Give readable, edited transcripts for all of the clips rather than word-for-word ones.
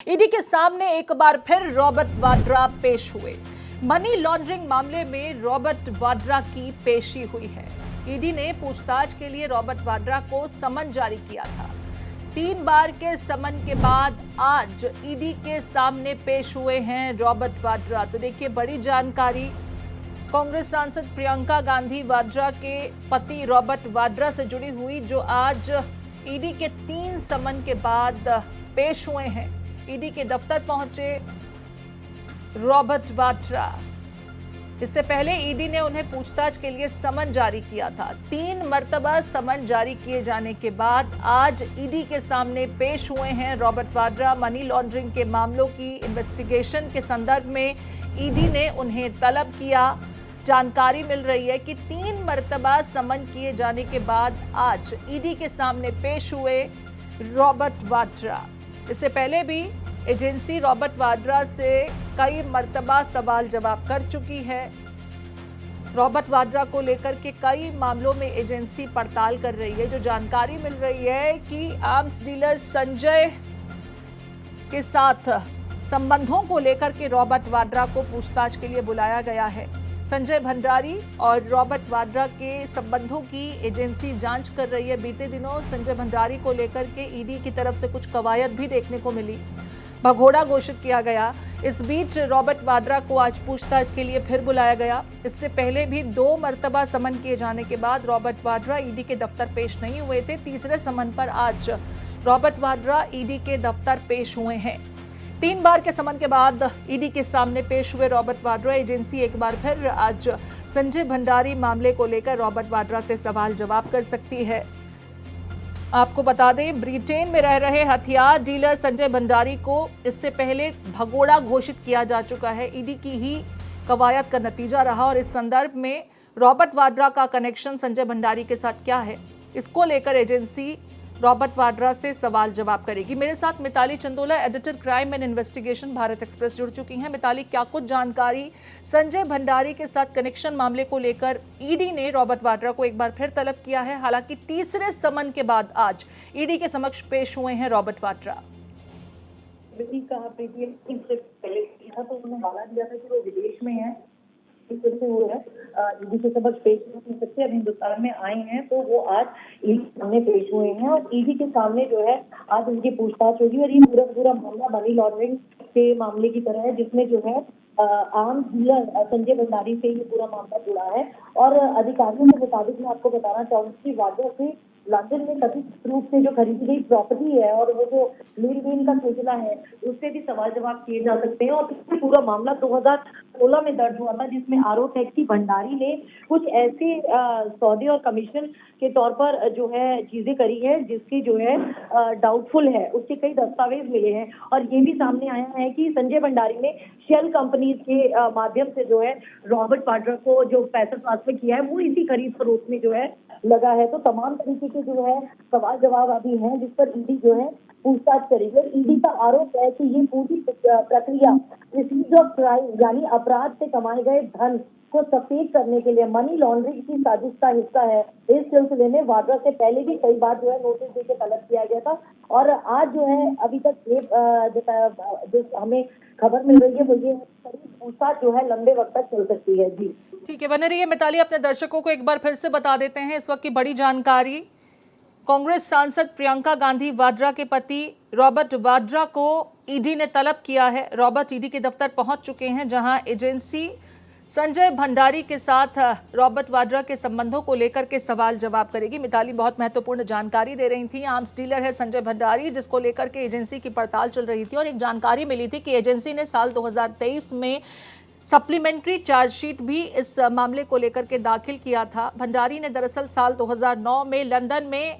ED के सामने एक बार फिर रॉबर्ट वाड्रा पेश हुए। मनी लॉन्ड्रिंग मामले में रॉबर्ट वाड्रा की पेशी हुई है। ईडी ने पूछताछ के लिए रॉबर्ट वाड्रा को समन जारी किया था। 3 बार के समन के बाद आज ईडी के सामने पेश हुए हैं रॉबर्ट वाड्रा। तो देखिए बड़ी जानकारी कांग्रेस सांसद प्रियंका गांधी वाड्रा के पति रॉबर्ट वाड्रा से जुड़ी हुई, जो आज ईडी के 3 समन के बाद पेश हुए हैं। ईडी के दफ्तर पहुंचे रॉबर्ट वाड्रा। इससे पहले ईडी ने उन्हें पूछताछ के लिए समन जारी किया था। 3 मर्तबा समन जारी किए जाने के बाद आज ईडी के सामने पेश हुए हैं रॉबर्ट वाड्रा। मनी लॉन्ड्रिंग के मामलों की इन्वेस्टिगेशन के संदर्भ में ईडी ने उन्हें तलब किया। जानकारी मिल रही है कि 3 मर्तबा समन किए जाने के बाद आज ईडी के सामने पेश हुए रॉबर्ट वाड्रा। इससे पहले भी एजेंसी रॉबर्ट वाड्रा से कई मर्तबा सवाल जवाब कर चुकी है। रॉबर्ट वाड्रा को लेकर के कई मामलों में एजेंसी पड़ताल कर रही है। जो जानकारी मिल रही है कि आर्म्स डीलर संजय के साथ संबंधों को लेकर के रॉबर्ट वाड्रा को पूछताछ के लिए बुलाया गया है। संजय भंडारी और रॉबर्ट वाड्रा के संबंधों की एजेंसी जांच कर रही है। बीते दिनों संजय भंडारी को लेकर के ईडी की तरफ से कुछ कवायद भी देखने को मिली, भगोड़ा घोषित किया गया। इस बीच रॉबर्ट वाड्रा को आज पूछताछ के लिए फिर बुलाया गया। इससे पहले भी 2 मर्तबा समन किए जाने के बाद रॉबर्ट वाड्रा ईडी के दफ्तर पेश नहीं हुए थे। तीसरे समन पर आज रॉबर्ट वाड्रा ईडी के दफ्तर पेश हुए हैं। 3 बार के समन के बाद ईडी के सामने पेश हुए रॉबर्ट वाड्रा। एजेंसी एक बार फिर आज संजय भंडारी मामले को लेकर रॉबर्ट वाड्रा से सवाल जवाब कर सकती है। आपको बता दें, ब्रिटेन में रह रहे हथियार डीलर संजय भंडारी को इससे पहले भगोड़ा घोषित किया जा चुका है। ईडी की ही कवायद का नतीजा रहा और इस संदर्भ में रॉबर्ट वाड्रा का कनेक्शन संजय भंडारी के साथ क्या है, इसको लेकर एजेंसी रॉबर्ट वाड्रा से सवाल जवाब करेगी। मेरे साथ Mitali Chandola, editor crime and investigation Bharat Express, जुड़ चुकी हैं। मिताली, क्या कुछ जानकारी संजय भंडारी के साथ कनेक्शन मामले को लेकर ईडी ने रॉबर्ट वाड्रा को एक बार फिर तलब किया है। हालांकि तीसरे समन के बाद आज ईडी के समक्ष पेश हुए हैं रॉबर्ट वाड्रा। तो उन्होंने माना दिया था कि वो विदेश में है, इस तरह से वो है ईडी के समक्ष पेश हो सकते हैं। हिंदुस्तान में आए हैं तो वो आज ईडी के सामने पेश हुए हैं और ईडी के सामने जो है आज उनकी पूछताछ होगी। और ये पूरा मामला मनी लॉन्ड्रिंग के मामले की तरह है, जिसमें जो है आर्म्स डीलर संजय भंडारी से ये पूरा मामला जुड़ा है। और अधिकारियों के मुताबिक मैं आपको बताना चाहूंगी कि वाड्रा से लंदन में कथित रूप से जो खरीदी गई प्रॉपर्टी है और वो जो लेन देन का सिलसिला है, उससे भी सवाल जवाब किए जा सकते हैं। और इससे पूरा मामला 2016 में दर्ज हुआ था, जिसमें आरोप है कि भंडारी ने कुछ ऐसे सौदे और कमीशन के तौर पर जो है चीजें करी है जिसकी जो है डाउटफुल है। उसके कई दस्तावेज मिले हैं और ये भी सामने आया है कि संजय भंडारी ने शेल कंपनीज के माध्यम से जो है रॉबर्ट वाड्रा को जो पैसा ट्रांसफर किया है वो इसी खरीद फरोख्त में जो है लगा है। तो तमाम तरीके के जो है सवाल जवाब अभी हैं, जिस पर ईडी जो है पूछताछ करेगी। ईडी का आरोप है कि ये पूरी प्रक्रिया प्रोसीजर ऑफ क्राइम यानी अपराध से कमाए गए धन को सफेद करने के लिए मनी लॉन्ड्रिंग की साजिश का हिस्सा है। इस सिलसिले में वाड्रा से पहले भी कई बार जो है नोटिस देकर तलब किया गया था और आज जो है अभी तक जो हमें खबर मिल रही है वो ये पूछताछ जो है लंबे वक्त तक चल सकती है। जी ठीक है, बने रहिए मिताली। अपने दर्शकों को एक बार फिर से बता देते हैं इस वक्त की बड़ी जानकारी। कांग्रेस सांसद प्रियंका गांधी वाड्रा के पति रॉबर्ट वाड्रा को ईडी ने तलब किया है। रॉबर्ट ईडी के दफ्तर पहुंच चुके हैं, जहां एजेंसी संजय भंडारी के साथ रॉबर्ट वाड्रा के संबंधों को लेकर के सवाल जवाब करेगी। मिताली बहुत महत्वपूर्ण जानकारी दे रही थी। आर्म्स डीलर है संजय भंडारी, जिसको लेकर के एजेंसी की पड़ताल चल रही थी और एक जानकारी मिली थी कि एजेंसी ने साल 2023 में सप्लीमेंट्री चार्जशीट भी इस मामले को लेकर के दाखिल किया था। भंडारी ने दरअसल साल 2009 में लंदन में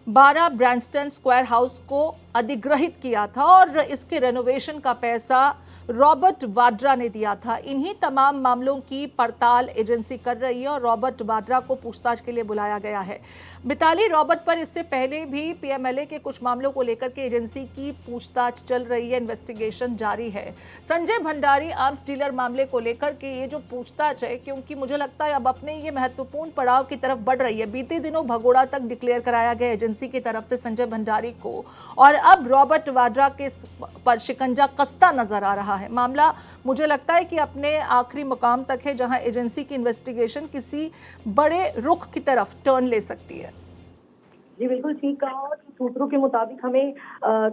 12 ब्रैंस्टन स्क्वायर हाउस को अधिग्रहित किया था और इसके रेनोवेशन का पैसा रॉबर्ट वाड्रा ने दिया था। इन्हीं तमाम मामलों की पड़ताल एजेंसी कर रही है और रॉबर्ट वाड्रा को पूछताछ के लिए बुलाया गया है। मिताली, रॉबर्ट पर इससे पहले भी पीएमएलए के कुछ मामलों को लेकर के एजेंसी की पूछताछ चल रही है, इन्वेस्टिगेशन जारी है। संजय भंडारी आर्म्स डीलर मामले को लेकर के ये जो पूछताछ है, क्योंकि मुझे लगता है अब अपने ये महत्वपूर्ण पड़ाव की तरफ बढ़ रही है। बीते दिनों भगोड़ा तक डिक्लेयर कराया गया एजेंसी की तरफ से संजय भंडारी को और अब रॉबर्ट वाड्रा के पर शिकंजा कसता नजर आ रहा है। मामला मुझे लगता है कि अपने आखिरी मुकाम तक है, जहां एजेंसी की इन्वेस्टिगेशन किसी बड़े रुख की तरफ टर्न ले सकती है। जी बिल्कुल ठीक कहा। और सूत्रों के मुताबिक हमें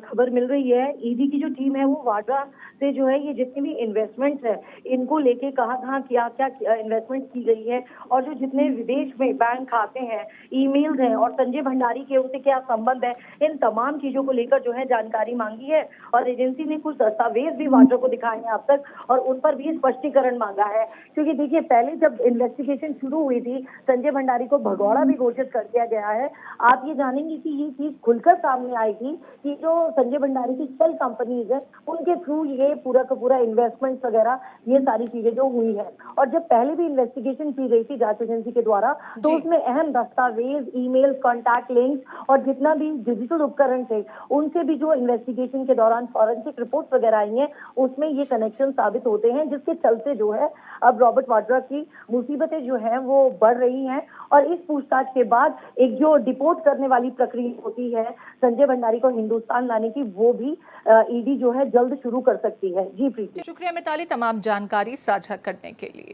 खबर मिल रही है, ईडी की जो टीम है वो वाड्रा से जो है ये जितने भी इन्वेस्टमेंट्स है इनको लेके कहाँ क्या क्या इन्वेस्टमेंट की गई है और जो जितने विदेश में बैंक खाते हैं, ईमेल्स हैं और संजय भंडारी के उनसे क्या संबंध है, इन तमाम चीजों को लेकर जो है जानकारी मांगी है। और एजेंसी ने कुछ दस्तावेज भी वाड्रा को दिखाए हैं अब तक और उन पर भी स्पष्टीकरण मांगा है। क्योंकि देखिए पहले जब इन्वेस्टिगेशन शुरू हुई थी संजय भंडारी को भगौड़ा भी घोषित कर दिया गया है। आप ये जानेंगे कि ये चीज खुलकर सामने आएगी कि जो संजय भंडारी की शेल कंपनीज है उनके थ्रू ये पूरा का पूरा इन्वेस्टमेंट वगैरह ये सारी चीजें जो हुई है। और जब पहले भी इन्वेस्टिगेशन की गई थी जांच एजेंसी के द्वारा तो उसमें अहम दस्तावेज, ईमेल, कॉन्टैक्ट लिंक्स और जितना भी डिजिटल उपकरण थे उनसे भी जो इन्वेस्टिगेशन के दौरान फॉरेंसिक रिपोर्ट वगैरह आई है उसमें ये कनेक्शन साबित होते हैं, जिसके चलते जो है अब रॉबर्ट वाड्रा की मुसीबतें जो है वो बढ़ रही हैं। और इस पूछताछ के बाद एक जो डिपोर्ट करने वाली प्रक्रिया होती है संजय भंडारी को हिंदुस्तान लाने की, वो भी ईडी जो है जल्द शुरू कर सकती है। जी प्रीति। शुक्रिया मिताली तमाम जानकारी साझा करने के लिए।